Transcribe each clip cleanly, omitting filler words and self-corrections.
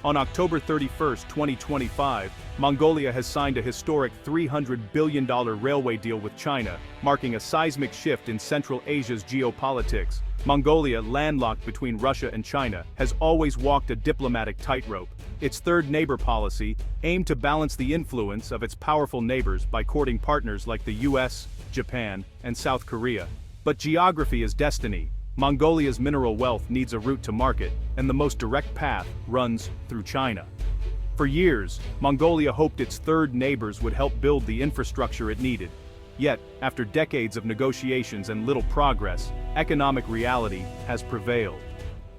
On October 31, 2025, Mongolia has signed a historic $300 billion railway deal with China, marking a seismic shift in Central Asia's geopolitics. Mongolia, landlocked between Russia and China, has always walked a diplomatic tightrope. Its third neighbor policy aimed to balance the influence of its powerful neighbors by courting partners like the US, Japan, and South Korea. But geography is destiny. Mongolia's mineral wealth needs a route to market, and the most direct path runs through China. For years, Mongolia hoped its third neighbors would help build the infrastructure it needed. Yet, after decades of negotiations and little progress, economic reality has prevailed.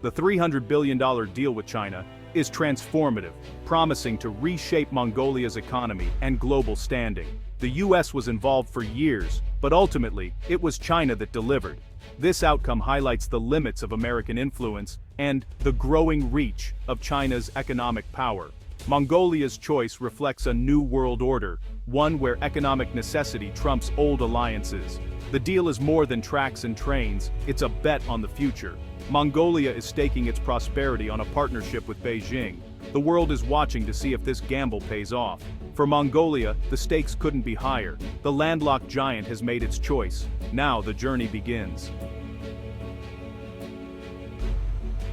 The $300 billion deal with China is transformative, promising to reshape Mongolia's economy and global standing. The US was involved for years, but ultimately, it was China that delivered. This outcome highlights the limits of American influence and the growing reach of China's economic power. Mongolia's choice reflects a new world order, one where economic necessity trumps old alliances. The deal is more than tracks and trains, it's a bet on the future. Mongolia is staking its prosperity on a partnership with Beijing. The world is watching to see if this gamble pays off. For Mongolia, the stakes couldn't be higher. The landlocked giant has made its choice. Now the journey begins.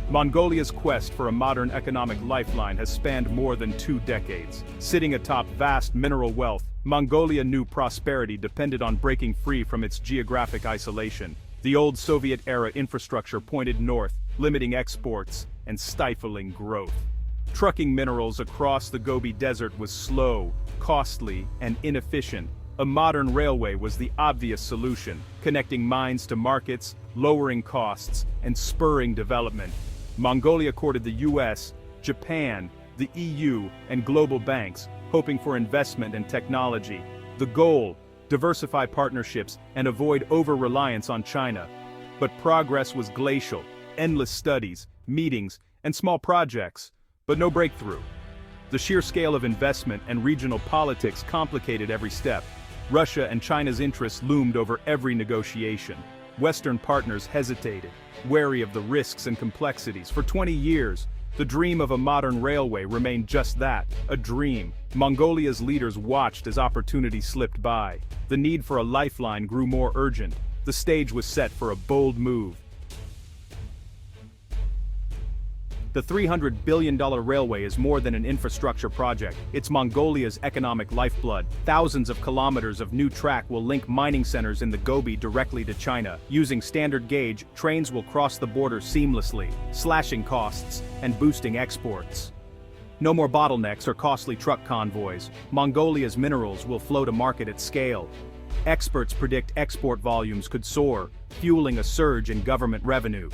Mongolia's quest for a modern economic lifeline has spanned more than 2 decades. Sitting atop vast mineral wealth, Mongolia knew prosperity depended on breaking free from its geographic isolation. The old Soviet-era infrastructure pointed north, limiting exports and stifling growth. Trucking minerals across the Gobi Desert was slow, costly, and inefficient. A modern railway was the obvious solution, connecting mines to markets, lowering costs, and spurring development. Mongolia courted the US, Japan, the EU, and global banks, hoping for investment and technology. The goal: diversify partnerships and avoid over-reliance on China. But progress was glacial: endless studies, meetings, and small projects, but no breakthrough. The sheer scale of investment and regional politics complicated every step. Russia and China's interests loomed over every negotiation. Western partners hesitated, wary of the risks and complexities. For 20 years, the dream of a modern railway remained just that, a dream. Mongolia's leaders watched as opportunity slipped by. The need for a lifeline grew more urgent. The stage was set for a bold move. The $300 billion railway is more than an infrastructure project. It's Mongolia's economic lifeblood. Thousands of kilometers of new track will link mining centers in the Gobi directly to China. Using standard gauge, trains will cross the border seamlessly, slashing costs and boosting exports. No more bottlenecks or costly truck convoys. Mongolia's minerals will flow to market at scale. Experts predict export volumes could soar, fueling a surge in government revenue.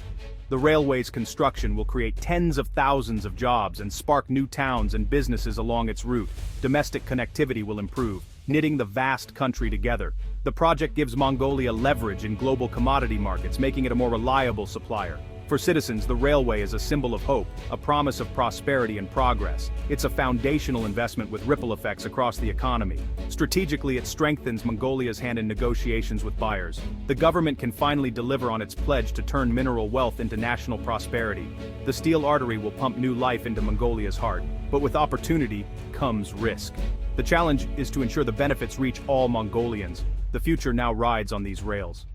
The railway's construction will create tens of thousands of jobs and spark new towns and businesses along its route. Domestic connectivity will improve, knitting the vast country together. The project gives Mongolia leverage in global commodity markets, making it a more reliable supplier. For citizens, the railway is a symbol of hope, a promise of prosperity and progress. It's a foundational investment with ripple effects across the economy. Strategically, it strengthens Mongolia's hand in negotiations with buyers. The government can finally deliver on its pledge to turn mineral wealth into national prosperity. The steel artery will pump new life into Mongolia's heart, but with opportunity comes risk. The challenge is to ensure the benefits reach all Mongolians. The future now rides on these rails.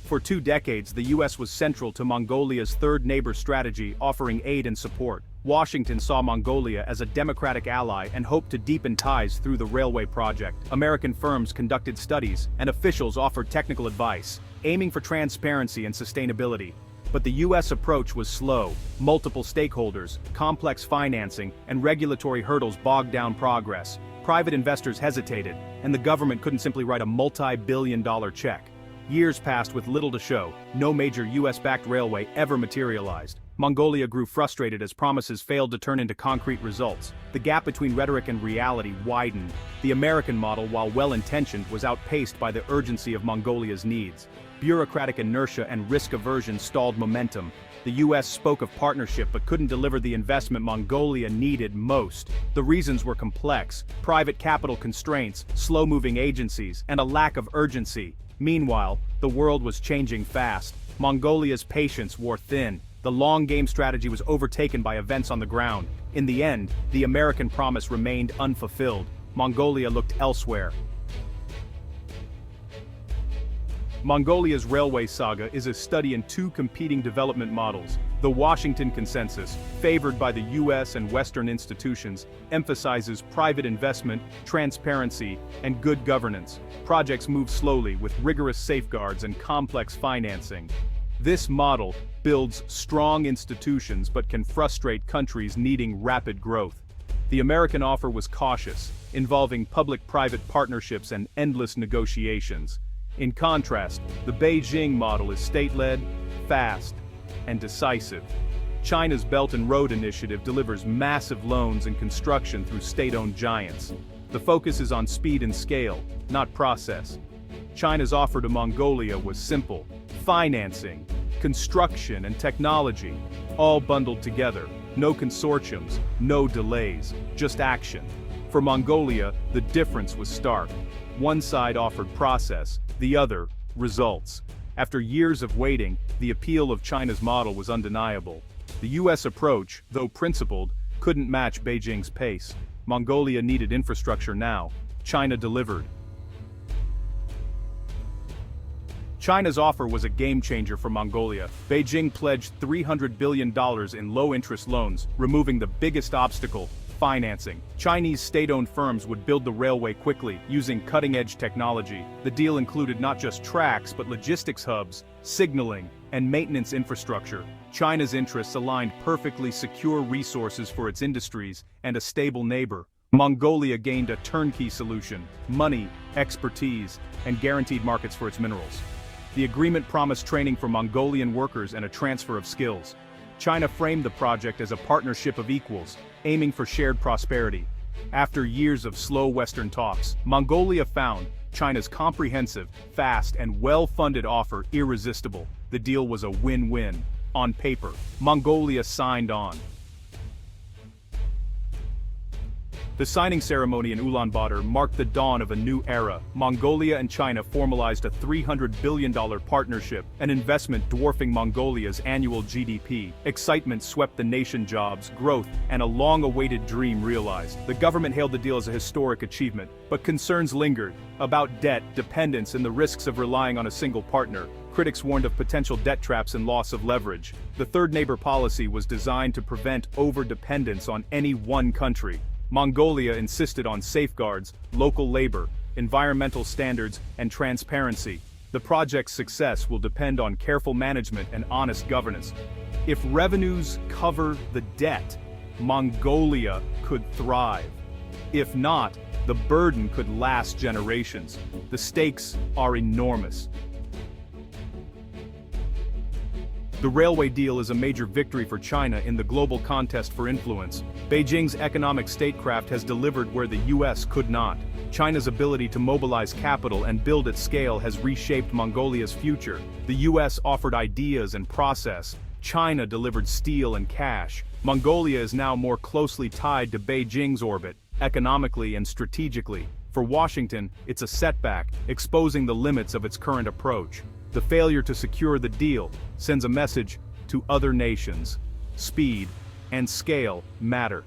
For 2 decades, the US was central to Mongolia's third neighbor strategy, offering aid and support. Washington saw Mongolia as a democratic ally and hoped to deepen ties through the railway project. American firms conducted studies, and officials offered technical advice, aiming for transparency and sustainability. But the US approach was slow. Multiple stakeholders, complex financing, and regulatory hurdles bogged down progress. Private investors hesitated, and the government couldn't simply write a multi-billion-dollar check. Years passed with little to show. No major US-backed railway ever materialized. Mongolia grew frustrated as promises failed to turn into concrete results. The gap between rhetoric and reality widened. The American model, while well-intentioned, was outpaced by the urgency of Mongolia's needs. Bureaucratic inertia and risk aversion stalled momentum. The US spoke of partnership but couldn't deliver the investment Mongolia needed most. The reasons were complex: private capital constraints, slow-moving agencies, and a lack of urgency. Meanwhile, the world was changing fast. Mongolia's patience wore thin. The long-game strategy was overtaken by events on the ground. In the end, the American promise remained unfulfilled. Mongolia looked elsewhere. Mongolia's railway saga is a study in two competing development models. The Washington Consensus, favored by the US and Western institutions, emphasizes private investment, transparency, and good governance. Projects move slowly with rigorous safeguards and complex financing. This model builds strong institutions but can frustrate countries needing rapid growth. The American offer was cautious, involving public-private partnerships and endless negotiations. In contrast, the Beijing model is state-led, fast, and decisive. China's Belt and Road Initiative delivers massive loans and construction through state-owned giants. The focus is on speed and scale, not process. China's offer to Mongolia was simple: financing, construction, and technology, all bundled together. No consortiums, no delays, just action. For Mongolia, the difference was stark. One side offered process, the other, results. After years of waiting, the appeal of China's model was undeniable. The US approach, though principled, couldn't match Beijing's pace. Mongolia needed infrastructure now. China delivered. China's offer was a game-changer for Mongolia. Beijing pledged $300 billion in low-interest loans, removing the biggest obstacle: financing. Chinese state-owned firms would build the railway quickly, using cutting-edge technology. The deal included not just tracks but logistics hubs, signaling, and maintenance infrastructure. China's interests aligned perfectly: secure resources for its industries and a stable neighbor. Mongolia gained a turnkey solution: money, expertise, and guaranteed markets for its minerals. The agreement promised training for Mongolian workers and a transfer of skills. China framed the project as a partnership of equals, aiming for shared prosperity. After years of slow Western talks, Mongolia found China's comprehensive, fast, and well-funded offer irresistible. The deal was a win-win. On paper, Mongolia signed on. The signing ceremony in Ulaanbaatar marked the dawn of a new era. Mongolia and China formalized a $300 billion partnership, an investment dwarfing Mongolia's annual GDP. Excitement swept the nation: jobs, growth, and a long-awaited dream realized. The government hailed the deal as a historic achievement, but concerns lingered about debt, dependence, and the risks of relying on a single partner. Critics warned of potential debt traps and loss of leverage. The Third Neighbor policy was designed to prevent over-dependence on any one country. Mongolia insisted on safeguards, local labor, environmental standards, and transparency. The project's success will depend on careful management and honest governance. If revenues cover the debt, Mongolia could thrive. If not, the burden could last generations. The stakes are enormous. The railway deal is a major victory for China in the global contest for influence. Beijing's economic statecraft has delivered where the US could not. China's ability to mobilize capital and build at scale has reshaped Mongolia's future. The US offered ideas and process. China delivered steel and cash. Mongolia is now more closely tied to Beijing's orbit, economically and strategically. For Washington, it's a setback, exposing the limits of its current approach. The failure to secure the deal sends a message to other nations: speed and scale matter.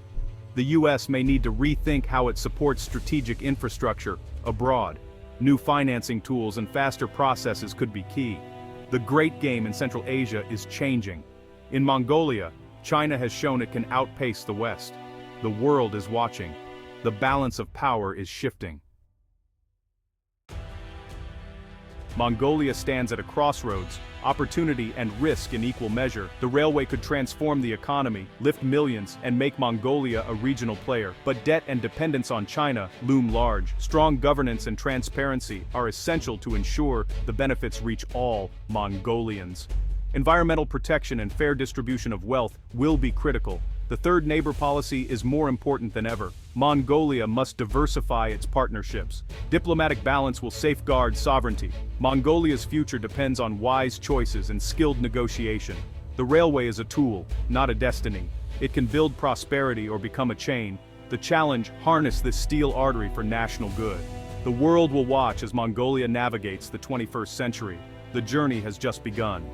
The US may need to rethink how it supports strategic infrastructure abroad. New financing tools and faster processes could be key. The great game in Central Asia is changing. In Mongolia, China has shown it can outpace the West. The world is watching. The balance of power is shifting. Mongolia stands at a crossroads: opportunity and risk in equal measure. The railway could transform the economy, lift millions, and make Mongolia a regional player. But debt and dependence on China loom large. Strong governance and transparency are essential to ensure the benefits reach all Mongolians. Environmental protection and fair distribution of wealth will be critical. The Third Neighbor policy is more important than ever. Mongolia must diversify its partnerships. Diplomatic balance will safeguard sovereignty. Mongolia's future depends on wise choices and skilled negotiation. The railway is a tool, not a destiny. It can build prosperity or become a chain. The challenge: harness this steel artery for national good. The world will watch as Mongolia navigates the 21st century. The journey has just begun.